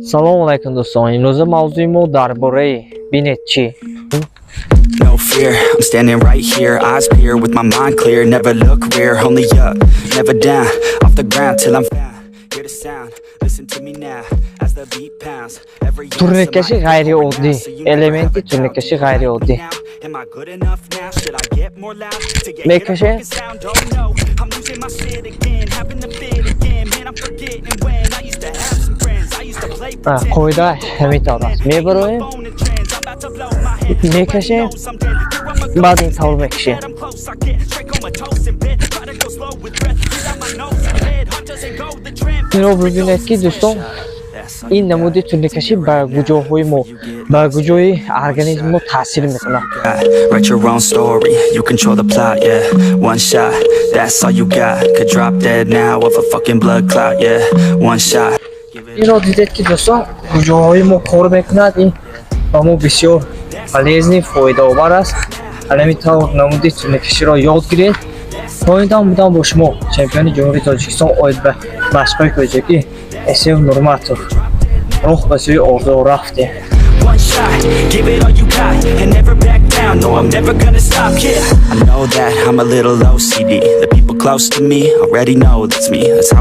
Салом алайкум дӯстон. Имрӯза мавзӯи мо дар бораи бинед чӣ? No fear, I'm standing right here, eyes peer with my mind clear, never look rear, only up, never down, off the ground till I'm found. Hear the sound, listen to me now, as the beat pounds. Турниккаши гайриодди. Элементи турниккаши гайриодди. Мекаше қоида ҳамин аст. Мебароем, мекашем, баъд ин тавр мекашем. инро бибинед ки дӯстон, ин намуди турниккашӣ ба гӯҷоҳои мо, ба гӯҷои организми мо таъсир мекунад. Write your own story, you control the plot, yeah. One shot, that's all you got. Could drop dead now of a fucking blood clot, yeah. One shot. инро дидед ки дӯстон, гӯҷоҳои мо кор мекунад. ин ба мо бисёр полезни фоидаовар аст. ҳамин тавр намуди турниккаширо ёд гиред. Поинтам будам бо шумо, чемпиони ҷумҳурии Тоҷикистон оид ба машқҳои кӯчагӣ Улугбек Нурматов. Роҳ ба сӯи орзу рафтем. One shot, give it all you got and never back down. No, I'm never gonna stop, yeah. I know that I'm a little OCD. The people close to me already know that's me. That's how